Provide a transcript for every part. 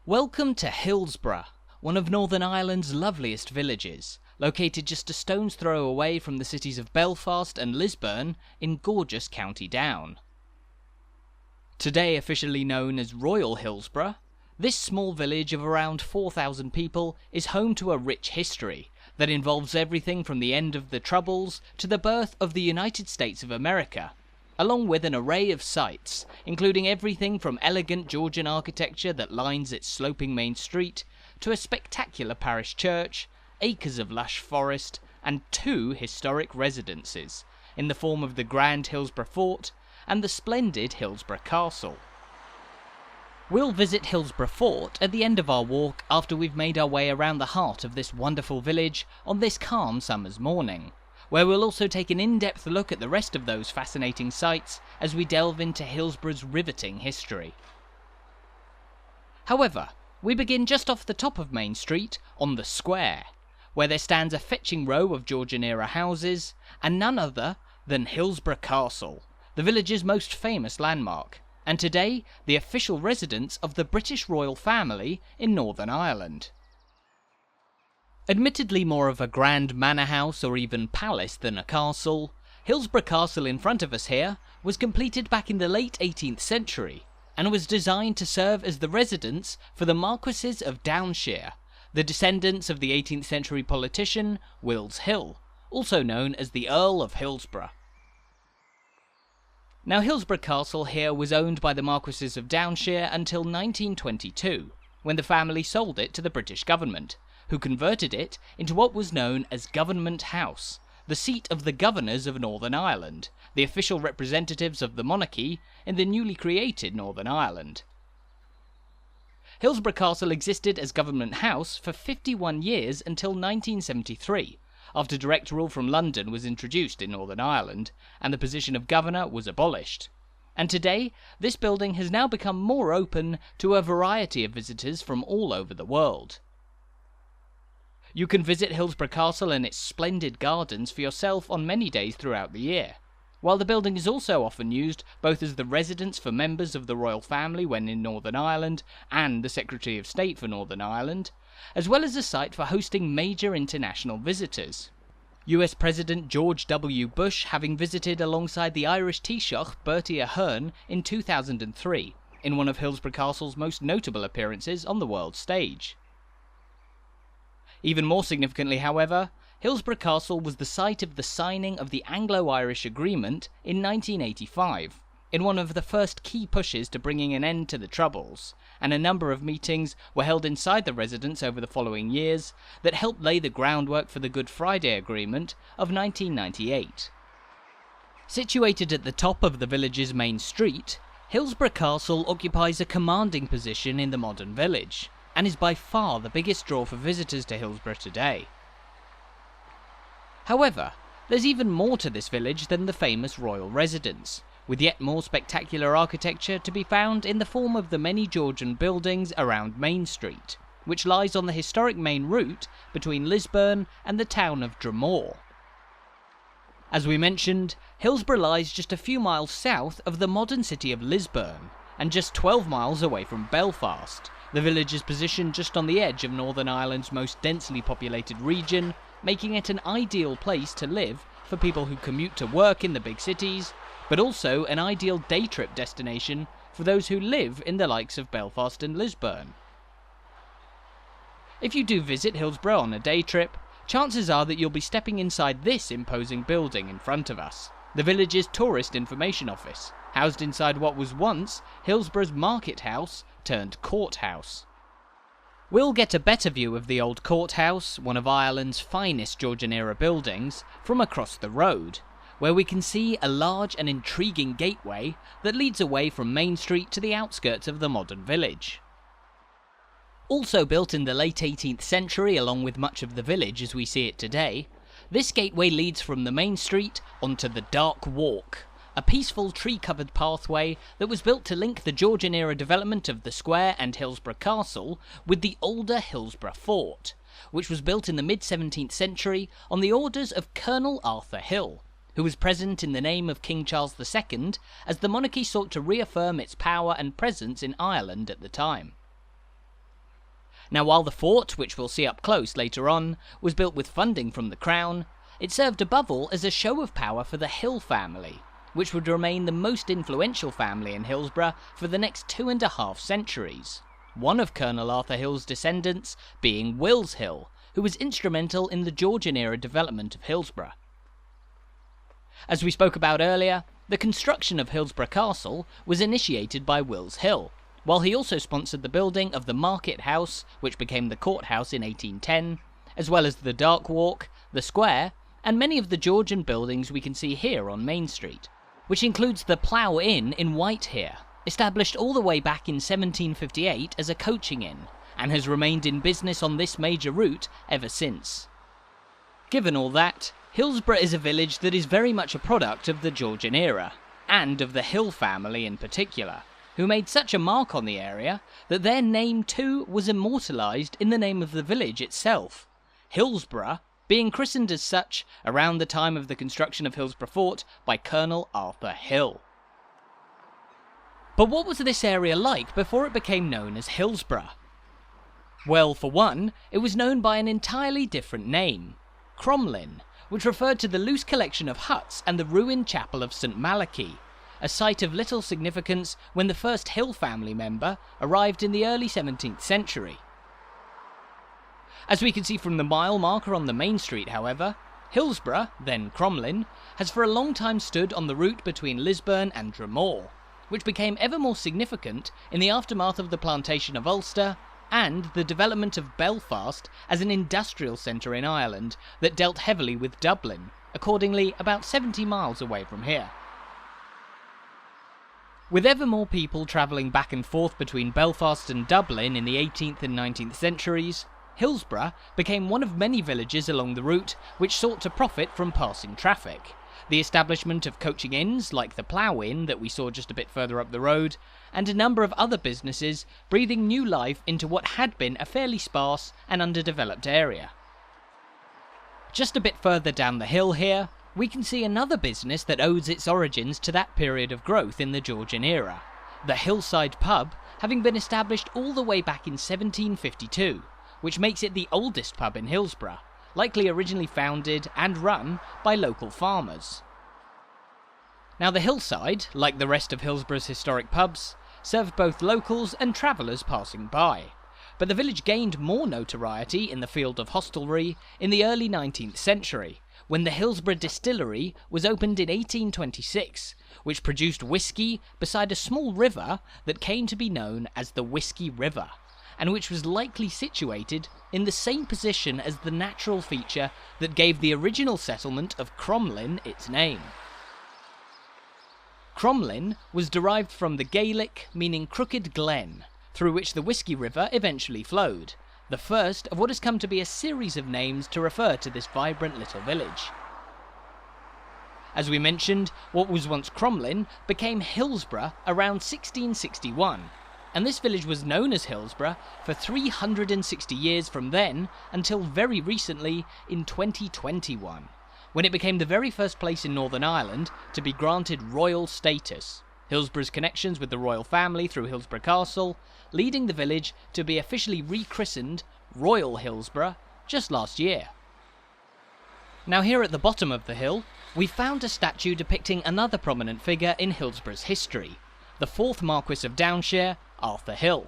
Welcome to Hillsborough, one of Northern Ireland's loveliest villages, located just a stone's throw away from the cities of Belfast and Lisburn in gorgeous County Down. Today officially known as Royal Hillsborough, this small village of around 4,000 people is home to a rich history that involves everything from the end of the Troubles to the birth of the United States of America, along with an array of sights, including everything from elegant Georgian architecture that lines its sloping main street, to a spectacular parish church, acres of lush forest, and 2 historic residences, in the form of the grand Hillsborough Fort and the splendid Hillsborough Castle. We'll visit Hillsborough Fort at the end of our walk after we've made our way around the heart of this wonderful village on this calm summer's morning, where we'll also take an in-depth look at the rest of those fascinating sights as we delve into Hillsborough's riveting history. However, we begin just off the top of Main Street, on the square, where there stands a fetching row of Georgian-era houses, and none other than Hillsborough Castle, the village's most famous landmark, and today the official residence of the British royal family in Northern Ireland. Admittedly more of a grand manor house or even palace than a castle, Hillsborough Castle in front of us here was completed back in the late 18th century and was designed to serve as the residence for the Marquesses of Downshire, the descendants of the 18th century politician Wills Hill, also known as the Earl of Hillsborough. Now Hillsborough Castle here was owned by the Marquesses of Downshire until 1922, when the family sold it to the British government, who converted it into what was known as Government House, the seat of the governors of Northern Ireland, the official representatives of the monarchy in the newly created Northern Ireland. Hillsborough Castle existed as Government House for 51 years until 1973, after direct rule from London was introduced in Northern Ireland, and the position of governor was abolished. And today, this building has now become more open to a variety of visitors from all over the world. You can visit Hillsborough Castle and its splendid gardens for yourself on many days throughout the year, while the building is also often used both as the residence for members of the royal family when in Northern Ireland and the Secretary of State for Northern Ireland, as well as a site for hosting major international visitors. US President George W. Bush having visited alongside the Irish Taoiseach Bertie Ahern in 2003, in one of Hillsborough Castle's most notable appearances on the world stage. Even more significantly, however, Hillsborough Castle was the site of the signing of the Anglo-Irish Agreement in 1985, in one of the first key pushes to bringing an end to the Troubles, and a number of meetings were held inside the residence over the following years that helped lay the groundwork for the Good Friday Agreement of 1998. Situated at the top of the village's main street, Hillsborough Castle occupies a commanding position in the modern village, and is by far the biggest draw for visitors to Hillsborough today. However, there's even more to this village than the famous royal residence, with yet more spectacular architecture to be found in the form of the many Georgian buildings around Main Street, which lies on the historic main route between Lisburn and the town of Dromore. As we mentioned, Hillsborough lies just a few miles south of the modern city of Lisburn, and just 12 miles away from Belfast. The village is positioned just on the edge of Northern Ireland's most densely populated region, making it an ideal place to live for people who commute to work in the big cities, but also an ideal day trip destination for those who live in the likes of Belfast and Lisburn. If you do visit Hillsborough on a day trip, chances are that you'll be stepping inside this imposing building in front of us, the village's tourist information office, housed inside what was once Hillsborough's Market House turned courthouse. We'll get a better view of the old courthouse, one of Ireland's finest Georgian-era buildings, from across the road, where we can see a large and intriguing gateway that leads away from Main Street to the outskirts of the modern village. Also built in the late 18th century along with much of the village as we see it today, this gateway leads from the Main Street onto the Dark Walk, a peaceful tree-covered pathway that was built to link the Georgian-era development of the square and Hillsborough Castle with the older Hillsborough Fort, which was built in the mid-17th century on the orders of Colonel Arthur Hill, who was present in the name of King Charles II as the monarchy sought to reaffirm its power and presence in Ireland at the time. Now while the fort, which we'll see up close later on, was built with funding from the crown, it served above all as a show of power for the Hill family, which would remain the most influential family in Hillsborough for the next 2.5 centuries. One of Colonel Arthur Hill's descendants being Wills Hill, who was instrumental in the Georgian era development of Hillsborough. As we spoke about earlier, the construction of Hillsborough Castle was initiated by Wills Hill, while he also sponsored the building of the Market House, which became the courthouse in 1810, as well as the Dark Walk, the Square, and many of the Georgian buildings we can see here on Main Street, which includes the Plough Inn in White here, established all the way back in 1758 as a coaching inn, and has remained in business on this major route ever since. Given all that, Hillsborough is a village that is very much a product of the Georgian era, and of the Hill family in particular, who made such a mark on the area that their name too was immortalised in the name of the village itself, Hillsborough being christened as such around the time of the construction of Hillsborough Fort by Colonel Arthur Hill. But what was this area like before it became known as Hillsborough? Well, for one, it was known by an entirely different name, Cromlin, which referred to the loose collection of huts and the ruined chapel of St Malachy, a site of little significance when the first Hill family member arrived in the early 17th century. As we can see from the mile marker on the main street, however, Hillsborough, then Cromlin, has for a long time stood on the route between Lisburn and Dromore, which became ever more significant in the aftermath of the plantation of Ulster and the development of Belfast as an industrial centre in Ireland that dealt heavily with Dublin, accordingly about 70 miles away from here. With ever more people travelling back and forth between Belfast and Dublin in the 18th and 19th centuries, Hillsborough became one of many villages along the route which sought to profit from passing traffic. The establishment of coaching inns like the Plough Inn that we saw just a bit further up the road, and a number of other businesses breathing new life into what had been a fairly sparse and underdeveloped area. Just a bit further down the hill here, we can see another business that owes its origins to that period of growth in the Georgian era, the Hillside Pub having been established all the way back in 1752, which makes it the oldest pub in Hillsborough, likely originally founded and run by local farmers. Now the Hillside, like the rest of Hillsborough's historic pubs, served both locals and travellers passing by, but the village gained more notoriety in the field of hostelry in the early 19th century, when the Hillsborough Distillery was opened in 1826, which produced whiskey beside a small river that came to be known as the Whiskey River, and which was likely situated in the same position as the natural feature that gave the original settlement of Cromlin its name. Cromlin was derived from the Gaelic meaning crooked glen, through which the Whiskey River eventually flowed, the first of what has come to be a series of names to refer to this vibrant little village. As we mentioned, what was once Cromlin became Hillsborough around 1661, and this village was known as Hillsborough for 360 years from then until very recently in 2021, when it became the very first place in Northern Ireland to be granted royal status, Hillsborough's connections with the royal family through Hillsborough Castle, leading the village to be officially rechristened Royal Hillsborough just last year. Now here at the bottom of the hill, we found a statue depicting another prominent figure in Hillsborough's history, the Fourth Marquess of Downshire, Arthur Hill.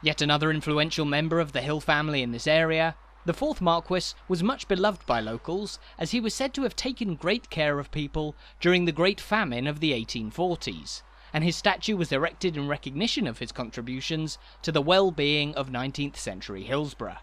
Yet another influential member of the Hill family in this area, the Fourth Marquess was much beloved by locals as he was said to have taken great care of people during the Great Famine of the 1840s, and his statue was erected in recognition of his contributions to the well-being of 19th century Hillsborough.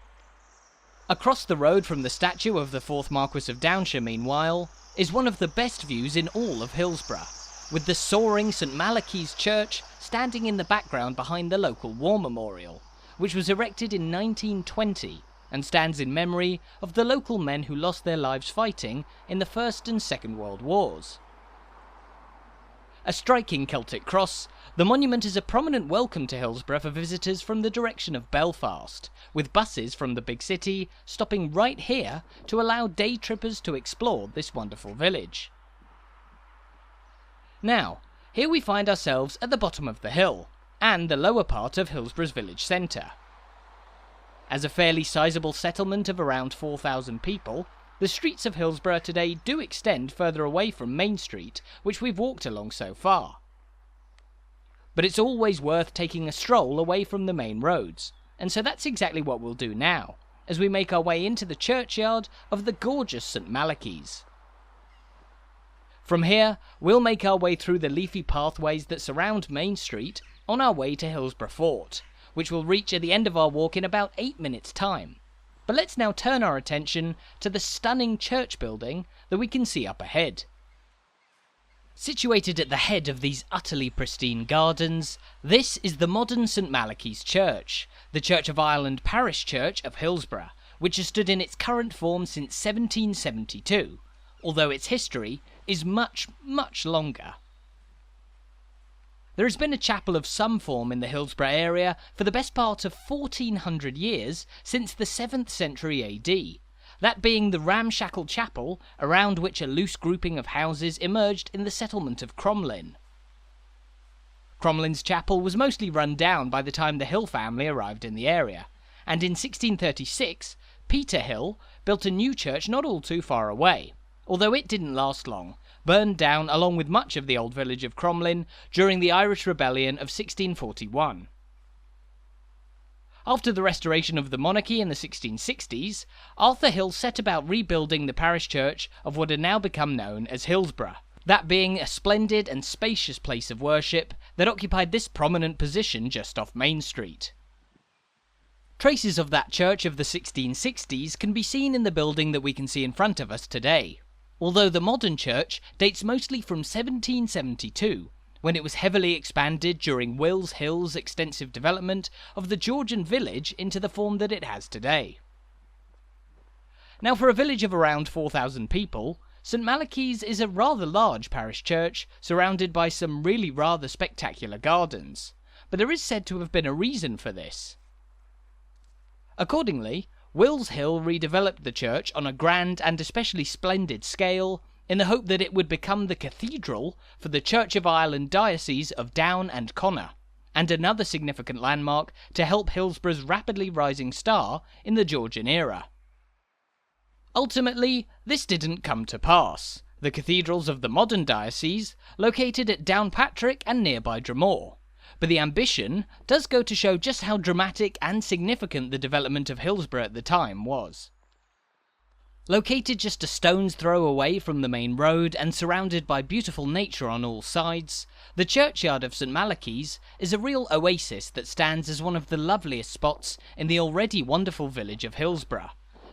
Across the road from the statue of the Fourth Marquess of Downshire, meanwhile, is one of the best views in all of Hillsborough, with the soaring St Malachy's Church standing in the background behind the local War Memorial, which was erected in 1920 and stands in memory of the local men who lost their lives fighting in the First and Second World Wars. A striking Celtic cross, the monument is a prominent welcome to Hillsborough for visitors from the direction of Belfast, with buses from the big city stopping right here to allow day trippers to explore this wonderful village. Now, here we find ourselves at the bottom of the hill, and the lower part of Hillsborough's village centre. As a fairly sizable settlement of around 4,000 people, the streets of Hillsborough today do extend further away from Main Street, which we've walked along so far. But it's always worth taking a stroll away from the main roads, and so that's exactly what we'll do now, as we make our way into the churchyard of the gorgeous St Malachy's. From here, we'll make our way through the leafy pathways that surround Main Street on our way to Hillsborough Fort, which we'll reach at the end of our walk in about 8 minutes' time. But let's now turn our attention to the stunning church building that we can see up ahead. Situated at the head of these utterly pristine gardens, this is the modern St Malachy's Church, the Church of Ireland parish church of Hillsborough, which has stood in its current form since 1772, although its history is much, much longer. There has been a chapel of some form in the Hillsborough area for the best part of 1400 years since the 7th century AD, that being the ramshackle chapel around which a loose grouping of houses emerged in the settlement of Cromlin. Cromlin's chapel was mostly run down by the time the Hill family arrived in the area, and in 1636 Peter Hill built a new church not all too far away, although it didn't last long, burned down along with much of the old village of Cromlin during the Irish Rebellion of 1641. After the restoration of the monarchy in the 1660s, Arthur Hill set about rebuilding the parish church of what had now become known as Hillsborough, that being a splendid and spacious place of worship that occupied this prominent position just off Main Street. Traces of that church of the 1660s can be seen in the building that we can see in front of us today, although the modern church dates mostly from 1772, when it was heavily expanded during Wills Hill's extensive development of the Georgian village into the form that it has today. Now, for a village of around 4,000 people, St Malachy's is a rather large parish church surrounded by some really rather spectacular gardens, but there is said to have been a reason for this. Accordingly, Wills Hill redeveloped the church on a grand and especially splendid scale in the hope that it would become the cathedral for the Church of Ireland diocese of Down and Connaught, and another significant landmark to help Hillsborough's rapidly rising star in the Georgian era. Ultimately, this didn't come to pass, the cathedrals of the modern diocese located at Downpatrick and nearby Dromore, but the ambition does go to show just how dramatic and significant the development of Hillsborough at the time was. Located just a stone's throw away from the main road and surrounded by beautiful nature on all sides, the churchyard of St Malachy's is a real oasis that stands as one of the loveliest spots in the already wonderful village of Hillsborough,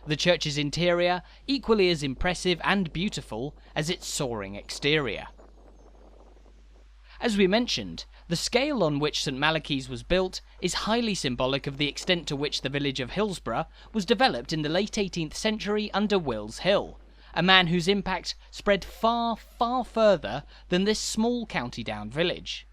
the church's interior equally as impressive and beautiful as its soaring exterior. As we mentioned, the scale on which St Malachy's was built is highly symbolic of the extent to which the village of Hillsborough was developed in the late 18th century under Wills Hill, a man whose impact spread far, far further than this small county down village.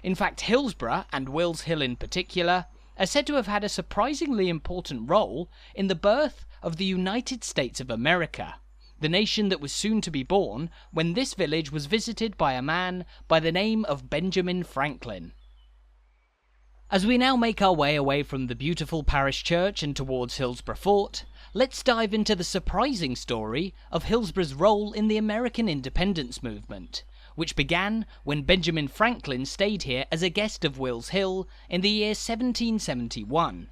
In fact, Hillsborough, and Wills Hill in particular, are said to have had a surprisingly important role in the birth of the United States of America, the nation that was soon to be born when this village was visited by a man by the name of Benjamin Franklin. As we now make our way away from the beautiful parish church and towards Hillsborough Fort, let's dive into the surprising story of Hillsborough's role in the American independence movement, which began when Benjamin Franklin stayed here as a guest of Wills Hill in the year 1771.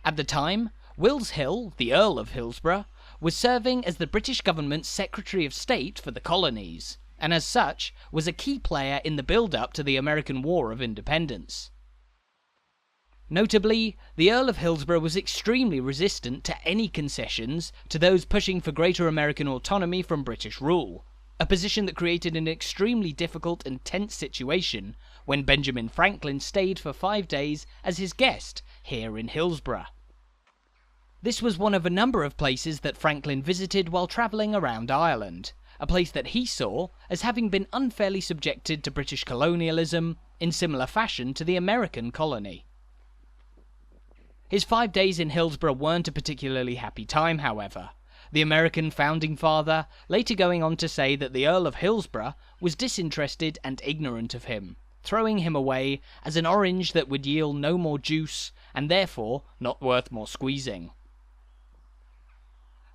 At the time, Wills Hill, the Earl of Hillsborough, was serving as the British government's Secretary of State for the colonies, and as such was a key player in the build-up to the American War of Independence. Notably, the Earl of Hillsborough was extremely resistant to any concessions to those pushing for greater American autonomy from British rule, a position that created an extremely difficult and tense situation when Benjamin Franklin stayed for 5 days as his guest here in Hillsborough. This was one of a number of places that Franklin visited while travelling around Ireland, a place that he saw as having been unfairly subjected to British colonialism in similar fashion to the American colony. His 5 days in Hillsborough weren't a particularly happy time, however, the American founding father later going on to say that the Earl of Hillsborough was disinterested and ignorant of him, throwing him away as an orange that would yield no more juice, and therefore not worth more squeezing.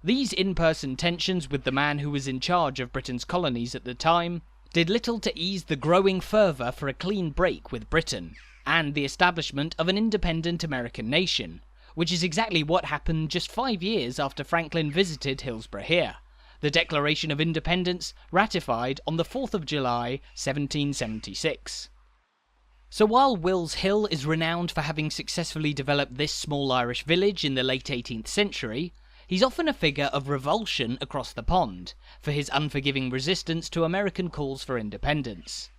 These in-person tensions with the man who was in charge of Britain's colonies at the time did little to ease the growing fervour for a clean break with Britain, and the establishment of an independent American nation, which is exactly what happened just 5 years after Franklin visited Hillsborough here, the Declaration of Independence ratified on the 4th of July 1776. So while Will's Hill is renowned for having successfully developed this small Irish village in the late 18th century, he's often a figure of revulsion across the pond for his unforgiving resistance to American calls for independence.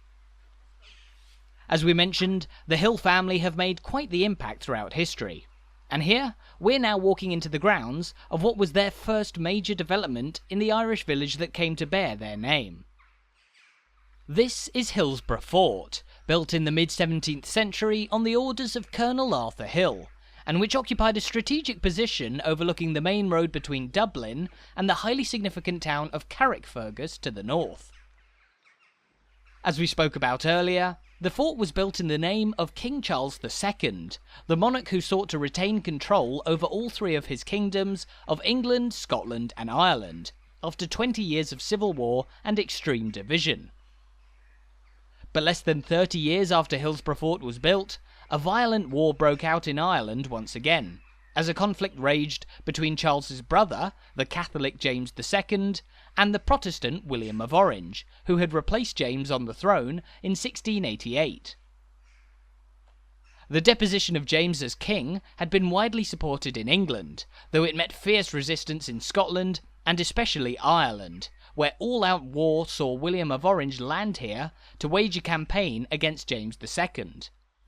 As we mentioned, the Hill family have made quite the impact throughout history, and here we're now walking into the grounds of what was their first major development in the Irish village that came to bear their name. This is Hillsborough Fort, built in the mid-17th century on the orders of Colonel Arthur Hill, and which occupied a strategic position overlooking the main road between Dublin and the highly significant town of Carrickfergus to the north. As we spoke about earlier, the fort was built in the name of King Charles II, the monarch who sought to retain control over all three of his kingdoms of England, Scotland and Ireland, after 20 years of civil war and extreme division. But less than 30 years after Hillsborough Fort was built, a violent war broke out in Ireland once again, as a conflict raged between Charles's brother, the Catholic James II, and the Protestant William of Orange, who had replaced James on the throne in 1688. The deposition of James as king had been widely supported in England, though it met fierce resistance in Scotland and especially Ireland, where all-out war saw William of Orange land here to wage a campaign against James II.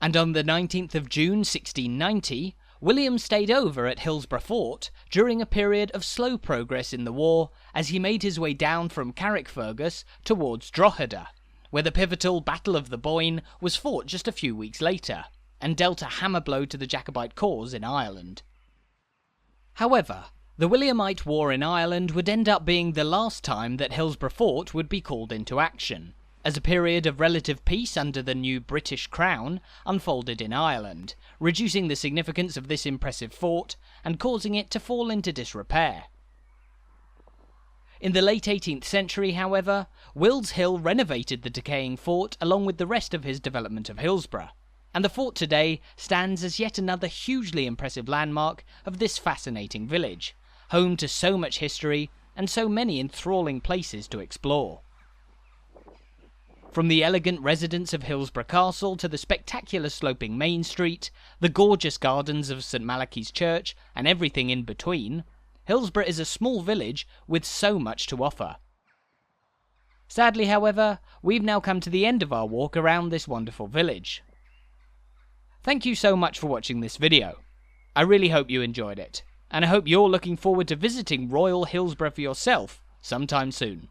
And on the 19th of June 1690, William stayed over at Hillsborough Fort during a period of slow progress in the war as he made his way down from Carrickfergus towards Drogheda, where the pivotal Battle of the Boyne was fought just a few weeks later, and dealt a hammer blow to the Jacobite cause in Ireland. However, the Williamite War in Ireland would end up being the last time that Hillsborough Fort would be called into action, as a period of relative peace under the new British Crown unfolded in Ireland, reducing the significance of this impressive fort and causing it to fall into disrepair. In the late 18th century, however, Will's Hill renovated the decaying fort along with the rest of his development of Hillsborough, and the fort today stands as yet another hugely impressive landmark of this fascinating village, home to so much history and so many enthralling places to explore. From the elegant residence of Hillsborough Castle to the spectacular sloping Main Street, the gorgeous gardens of St Malachy's Church, and everything in between, Hillsborough is a small village with so much to offer. Sadly, however, we've now come to the end of our walk around this wonderful village. Thank you so much for watching this video. I really hope you enjoyed it, and I hope you're looking forward to visiting Royal Hillsborough for yourself sometime soon.